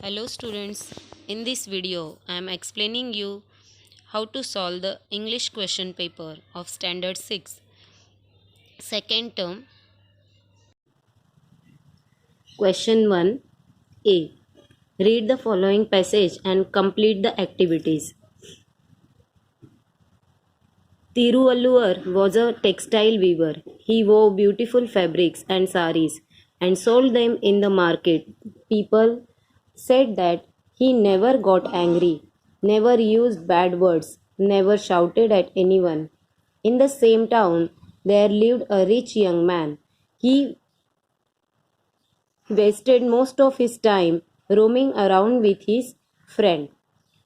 Hello students, in this video I am explaining you how to solve the English question paper of standard 6 second term. Question 1a. Read the following passage and complete the activities. Tiruvalluvar was a textile weaver. He wove beautiful fabrics and saris and sold them in the market. People said that he never got angry, never used bad words, never shouted at anyone. In the same town, there lived a rich young man. He wasted most of his time roaming around with his friend.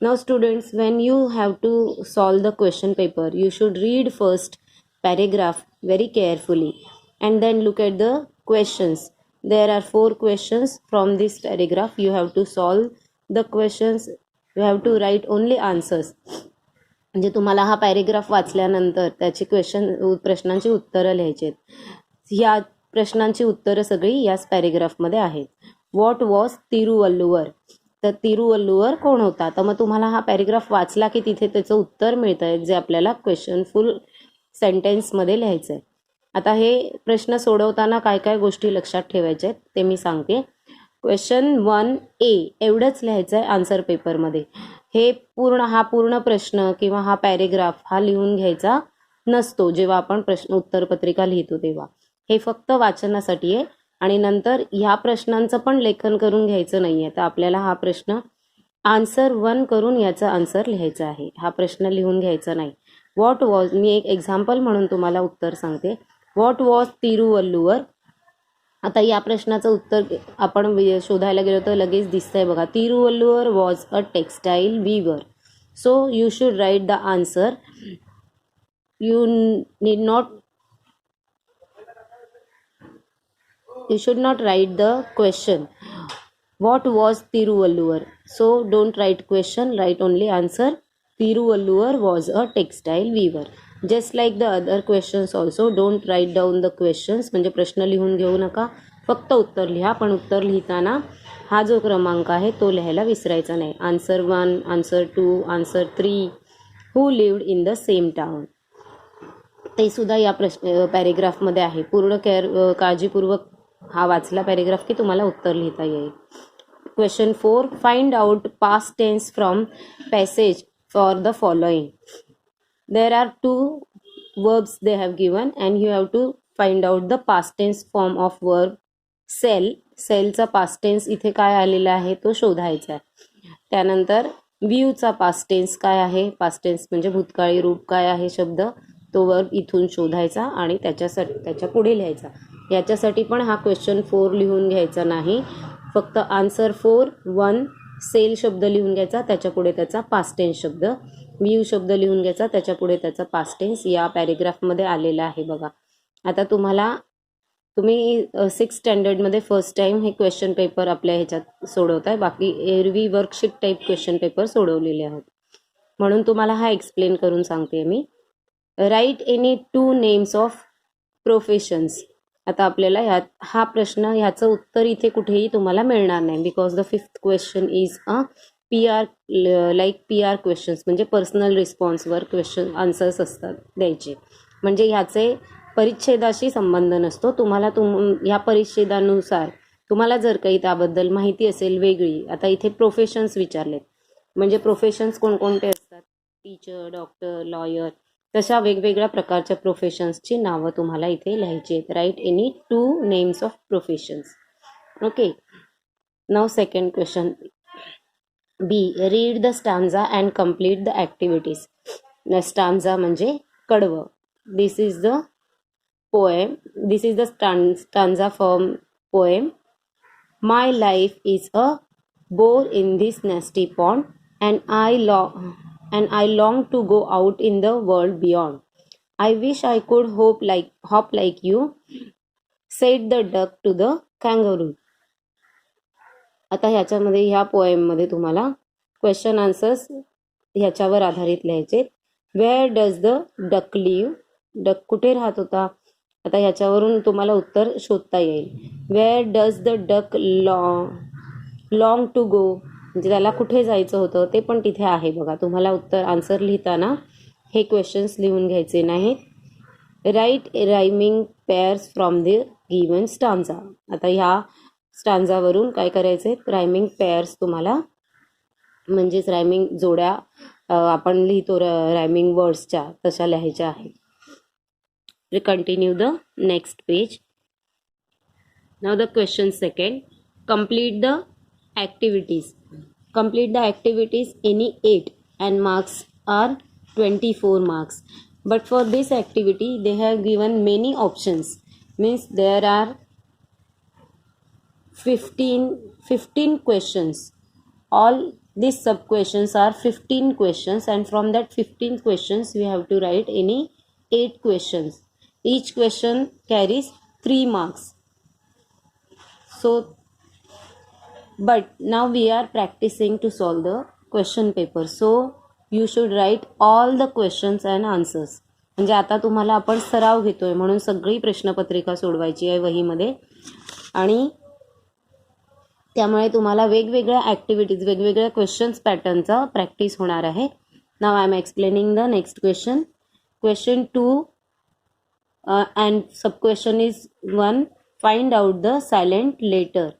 Now students, when you have to solve the question paper, you should read first paragraph very carefully and then look at the questions. There are 4 questions from this paragraph. You have to solve the questions. You have to write only answers. म्हणजे तुम्हाला हा paragraph वाचल्यानंतर त्याची प्रश्नांची उत्तरं लिहायची आहेत. या प्रश्नांची उत्तरं सगळी याच पॅरेग्राफमध्ये आहेत. व्हॉट वॉज तिरुवल्लुवर, तर तिरुवल्लुवर कोण होता. तर मग तुम्हाला हा पॅरेग्राफ वाचला की तिथे त्याचं उत्तर मिळतं आहे, जे आपल्याला क्वेश्चन फुल सेंटेन्समध्ये लिहायचं आहे. आता हे प्रश्न सोडवताना काय काय गोष्टी लक्षात ठेवायच्या आहेत ते मी सांगते. क्वेश्चन 1a एवढंच लिहायचं आहे आन्सर पेपरमध्ये. हे पूर्ण प्रश्न किंवा हा पॅरेग्राफ हा लिहून घ्यायचा नसतो जेव्हा आपण उत्तरपत्रिका लिहितो तेव्हा. हे फक्त वाचनासाठी आहे आणि नंतर ह्या प्रश्नांचं पण लेखन करून घ्यायचं नाहीये. तर आपल्याला हा प्रश्न आन्सर 1 करून याचं आन्सर लिहायचं आहे. हा प्रश्न लिहून घ्यायचा नाही. व्हॉट वॉज, मी एक एक्झाम्पल म्हणून तुम्हाला उत्तर सांगते. What was Thiruvalluvar. आता या प्रश्नाचं उत्तर आपण शोधायला गेलो तर लगेच दिसतंय बघा. Thiruvalluvar was a textile weaver. So you should write the answer. You should not write the question. What was Tiruvalluvar? So don't write question, write only answer. Tiruvalluvar was a textile weaver. Just like the other questions also, don't write down the questions. म्हणजे प्रश्न लिहून घेऊ नका, फक्त उत्तर लिहा. पण उत्तर लिहिताना हा जो क्रमांक आहे तो लिहायला विसरायचा नाही. Answer 1, answer 2, answer 3. Who lived in the same town, ते सुद्धा या पॅरेग्राफमध्ये आहे. पूर्ण काळजीपूर्वक हा वाचला पॅरेग्राफ की तुम्हाला उत्तर लिहिता येईल. Question 4. Find out past tense from passage for the following. There are 2 verbs they have given and you have to find out the past tense form of verb sell. सेलचा पास्ट टेन्स इथे काय आलेला आहे तो शोधायचा आहे. त्यानंतर व्ह्यूचा past tense काय आहे, पास्ट टेन्स म्हणजे भूतकाळी रूप काय आहे शब्द, तो वर्ब इथून शोधायचा आणि त्याच्या पुढे लिहायचा. याच्यासाठी पण हा क्वेश्चन 4 लिहून घ्यायचा नाही, फक्त आन्सर 4 1 सेल शब्द लिहून घ्यायचा, त्याच्या पुढे त्याचा पास्ट टेन्स शब्द, व्ह्यू शब्द लिहून घ्यायचा, त्याच्या पुढे त्याचा पास्ट टेन्स या पॅरेग्राफमध्ये आलेला आहे बघा. आता तुम्ही 6 स्टँडर्डमध्ये फर्स्ट टाइम हे क्वेश्चन पेपर आपल्या ह्याच्यात सोडवताय. बाकी एरवी वर्कशीट टाईप क्वेश्चन पेपर सोडवलेले आहेत म्हणून तुम्हाला हा एक्सप्लेन करून सांगते मी. Write any 2 names of professions. आता आपल्याला हा प्रश्न ह्याचं उत्तर इथे कुठेही तुम्हाला मिळणार नाही, because the 5th question is a PR PR questions, म्हणजे पर्सनल रिस्पॉन्सवर क्वेश्चन आन्सर्स असतात द्यायचे. म्हणजे ह्याचे परिच्छेदाशी संबंध नसतो. तुम्हाला ह्या परिच्छेदानुसार तुम्हाला जर काही त्याबद्दल माहिती असेल वेगळी. आता इथे प्रोफेशन्स विचारलेत, म्हणजे प्रोफेशन्स कोणकोणते असतात, टीचर, डॉक्टर, लॉयर, तशा वेगवेगळ्या प्रकारच्या प्रोफेशन्सची नावं तुम्हाला इथे लिहायची आहेत. Write any 2 names of professions. Okay, now second question. B. Read the stanza and complete the activities. Stanza म्हणजे कडवं. This is the poem. This is the stanza from poem. My life is a bore in this nasty pond, and I long to go out in the world beyond. I wish I could hop like you, said the duck to the kangaroo. आता ह्याच्यामध्ये ह्या पोएममध्ये तुम्हाला question answers ह्याच्यावर आधारित लिहायचे. Where does the duck live. Duck कुठे राहत होता. आता ह्याच्यावरून तुम्हाला उत्तर शोधता येईल. Where does the duck long to go म्हणजे त्याला कुठे जायचं होतं ते पण तिथे आहे बघा. तुम्हाला उत्तर आन्सर लिहिताना हे क्वेश्चन्स लिहून घ्यायचे नाहीत. Write rhyming pairs from the given stanza. आता ह्या स्टांजावरून काय करायचे, रायमिंग पेअर्स तुम्हाला म्हणजेच रायमिंग जोड्या आपण लिहितो रायमिंग वर्ड्सच्या तशा लिहायच्या आहेत. Continue the next page. Now the question second. Complete the activities. Complete the activities any 8 and marks are 24 marks. But for this activity they have given many options. Means there are 15 questions. All these sub questions are 15 questions, and from that 15 questions we have to write any 8 questions. Each question carries 3 marks. So but now we are practicing to solve the question paper, so you should write all the questions and answers. म्हणजे आता तुम्हाला आपण सराव घेतोय म्हणून सगळी प्रश्नपत्रिका सोडवायची आहे वहीमध्ये, आणि त्यामुळे तुम्हाला वेगवेगळ्या ॲक्टिव्हिटीज वेगवेगळ्या क्वेश्चन्स पॅटर्नचा प्रॅक्टिस होणार आहे. Now I am explaining the next question. Question 2 and sub question is 1. Find out the silent letter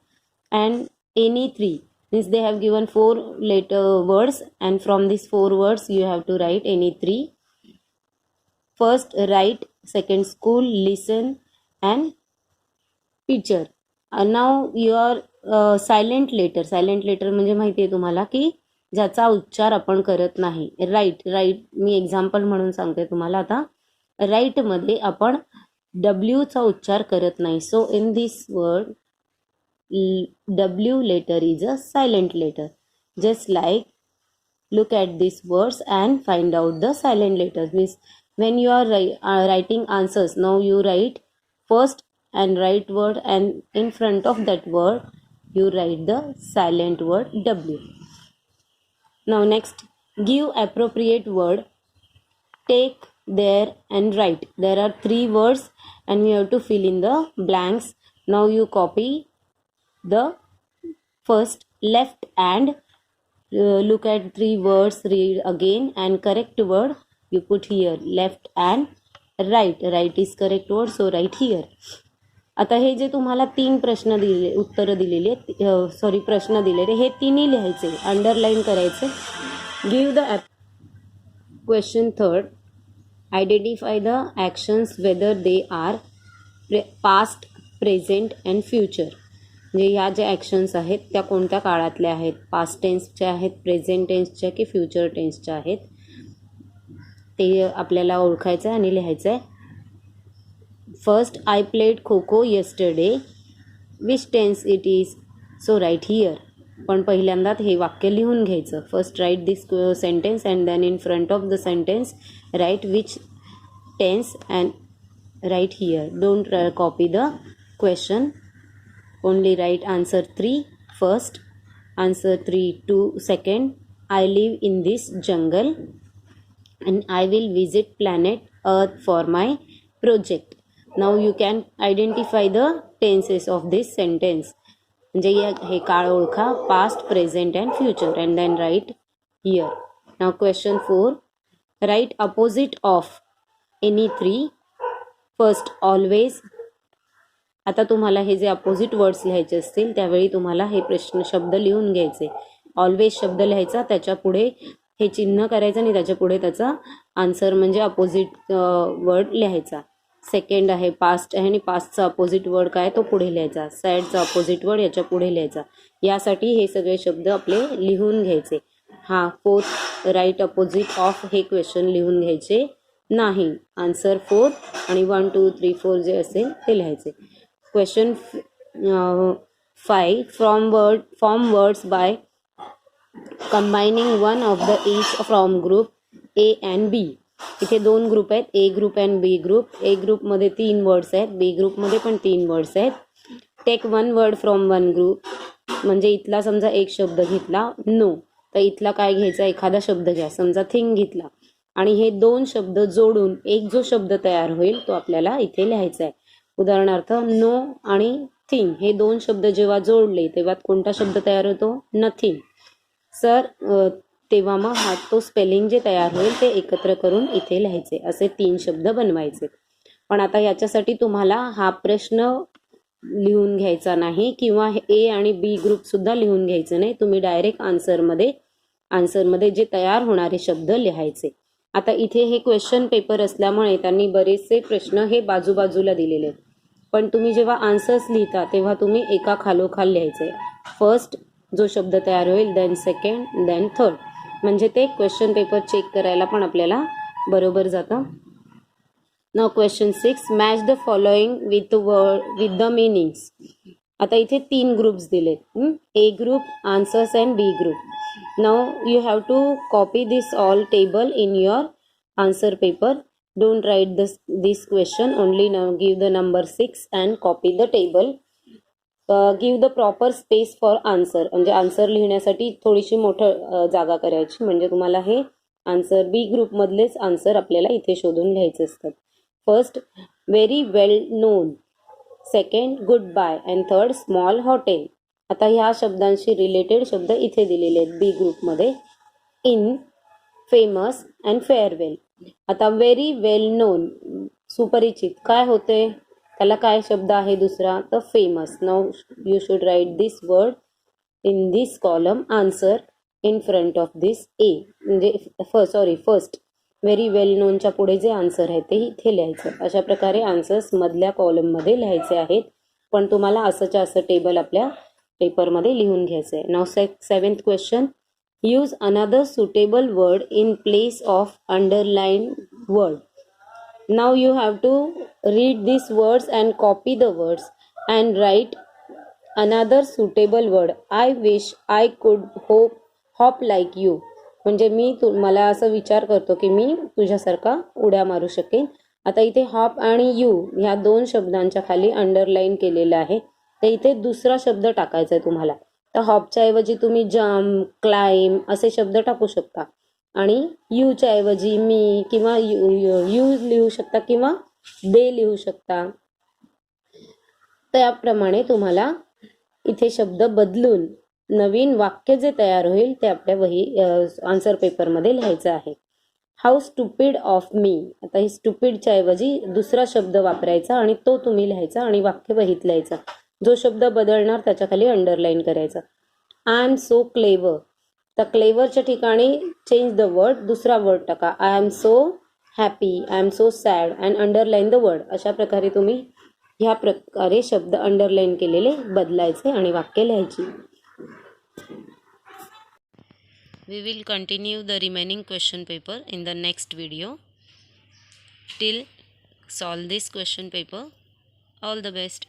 and any 3. Means they have given 4 letter words, and from these 4 words you have to write any 3. First write, second school, listen and teacher. Now your silent letter म्हणजे माहिती आहे तुम्हाला की ज्याचा उच्चार आपण करत नाही. राईट मी एक्झाम्पल म्हणून सांगते तुम्हाला. आता राईट मध्ये आपण W चा उच्चार करत नाही. So in this word W letter is a silent letter. Just like look at these words and find out the silent letters. Means when you are writing answers, now you write first and right word, and in front of that word you write the silent word W. Now next, give appropriate word, take, there and write. There are 3 words and we have to fill in the blanks. Now you copy the first left and look at 3 words, read again and correct word you put here. Left and right is correct word, so write here. आता हे जे तुम्हाला 3 प्रश्न दिले, उत्तर दिलेले प्रश्न दिलेले, हे तिन्ही लिहायचे, अंडरलाईन करायचे. Give the question 3. Identify the actions whether they are past, present and future. म्हणजे ह्या ज्या ॲक्शन्स आहेत त्या कोणत्या काळातल्या आहेत, पास्ट टेन्सच्या आहेत, प्रेझेंट टेन्सच्या की फ्युचर टेन्सच्या आहेत, ते आपल्याला ओळखायचं आणि लिहायचं आहे. First, I played kho kho yesterday. Which tense it is, so write here. पण पहिल्यांदा हे वाक्य लिहून घ्यायचं. First write this sentence and then in front of the sentence write which tense and write here. Don't copy the question. Only write answer 3 first, answer 3 2 second. I live in this jungle and I will visit planet Earth for my project. Now you can identify the tenses of this sentence. म्हणजे हे काळ ओळखा, past, present and future, and then write here. Now question 4. Write opposite of any 3. First always. आता तुम्हाला हे जे opposite words लिहायचे असतील त्यावेळी तुम्हाला हे प्रश्न शब्द लिहून घ्यायचे. ऑलवेज शब्द लिहायचा, त्याच्या पुढे हे चिन्ह करायचं आणि त्याच्या पुढे त्याचा आन्सर म्हणजे अपोजिट वर्ड लिहायचा. सेकंड आहे पास्ट आहे आणि पास्टचा अपोजिट वर्ड काय तो पुढे लिहायचा. सॅडचा अपोजिट वर्ड याच्या पुढे लिहायचा. यासाठी हे सगळे शब्द आपले लिहून घ्यायचे. फोर्थ राईट अपोजिट ऑफ हे क्वेश्चन लिहून घ्यायचे नाही. आन्सर 4 आणि 1 2 3 4 जे असेल ते लिहायचे. Question 5. Form words by combining one of the each from group A and B. इथे 2 ग्रुप आहेत, A group and B group. A ग्रुपमध्ये 3 वर्ड्स आहेत, B ग्रुपमध्ये पण 3 वर्ड्स आहेत. Take 1 word from 1 group. म्हणजे इथला समजा एक शब्द घेतला नो, तर इथला काय घ्यायचा, एखादा शब्द घ्या. समजा थिंग घेतला आणि हे 2 शब्द जोडून एक जो शब्द तयार होईल तो आपल्याला इथे लिहायचा आहे. उदाहरणार्थ नो आणि थिंग हे दोन शब्द जेव्हा जोडले तेव्हा कोणता शब्द तयार होतो? नथिंग. सर तेव्हा मग हा तो स्पेलिंग जे तयार होईल ते एकत्र करून इथे लिहायचे, असे 3 शब्द बनवायचे. पण आता याच्यासाठी तुम्हाला हा प्रश्न लिहून घ्यायचा नाही किंवा ए आणि बी ग्रुप सुद्धा लिहून घ्यायचं नाही. तुम्ही डायरेक्ट आन्सरमध्ये जे तयार होणारे शब्द लिहायचे. आता इथे हे क्वेश्चन पेपर असल्यामुळे त्यांनी बरेचसे प्रश्न हे बाजूबाजूला दिलेले आहेत. पण तुम्ही जेव्हा आन्सर्स लिहिता तेव्हा तुम्ही एका खालोखाल लिहायचे. फर्स्ट जो शब्द तयार होईल, देन सेकंड, देन थर्ड. म्हणजे ते क्वेश्चन पेपर चेक करायला पण आपल्याला बरोबर जातं. Now question 6, match the following with the meanings. आता इथे 3 ग्रुप्स दिलेत. A group, answers and B group. Now you have to copy this all table in your answer paper. Don't write this question, only now give the number 6 and copy the table. Give the proper space for answer. म्हणजे answer लिहिण्यासाठी थोडीशी मोठं जागा करायची, म्हणजे तुम्हाला हे answer B group मधलेच आन्सर आपल्याला इथे शोधून लिहायचे असतात. First, very well known. Second, goodbye. And third, small hotel. आता ह्या शब्दांशी रिलेटेड शब्द इथे दिलेले आहेत बी ग्रुपमध्ये. In, famous and farewell. आता व्हेरी वेल नोन, सुपरिचित, काय होते? त्याला काय शब्द आहे दुसरा? तर famous. Now you should write this word in this column answer in front of this A. म्हणजे फर्स्ट व्हेरी वेल नोनच्या पुढे जे आन्सर आहे ते इथे लिहायचं. अशा प्रकारे आन्सर्स मधल्या कॉलममध्ये लिहायचे आहेत. पण तुम्हाला असंच्या असं टेबल आपल्या पेपरमध्ये लिहून घ्यायचं आहे. Now 7th question, use another suitable word in place of underlined word. Now you have to read these words and copy the words and write another suitable word. I wish I could hop like you. म्हणजे मला असं विचार करतो की मी तुझ्यासारखा उड्या मारू शकेन. आता इथे हॉप आणि यू ह्या 2 शब्दांच्या खाली अंडरलाईन केलेलं आहे. तर इथे दुसरा शब्द टाकायचा आहे तुम्हाला. तर हॉपच्या ऐवजी तुम्ही जम्प, क्लाइम असे शब्द टाकू शकता. आणि यूच्या ऐवजी मी किंवा यू लिहू शकता किंवा दे लिहू शकता. त्याप्रमाणे तुम्हाला इथे शब्द बदलून नवीन वाक्य जे तयार होईल ते आपल्या वही आन्सर पेपरमध्ये लिहायचं आहे. How stupid of me. आता ही स्टुपिडच्या ऐवजी दुसरा शब्द वापरायचा आणि तो तुम्ही लिहायचा आणि वाक्य वहीत लिहायचा. जो शब्द बदलणार त्याच्या खाली अंडरलाईन करायचा. I am so clever. तर क्लेवरच्या ठिकाणी चेंज द वर्ड, दुसरा वर्ड टाका. I am so happy, I am so sad and underline the word. अशा प्रकारे तुम्ही ह्या प्रकारे शब्द अंडरलाईन केलेले बदलायचे आणि वाक्य लिहायची. We will continue the remaining question paper in the next video. Till solve this question paper. All the best.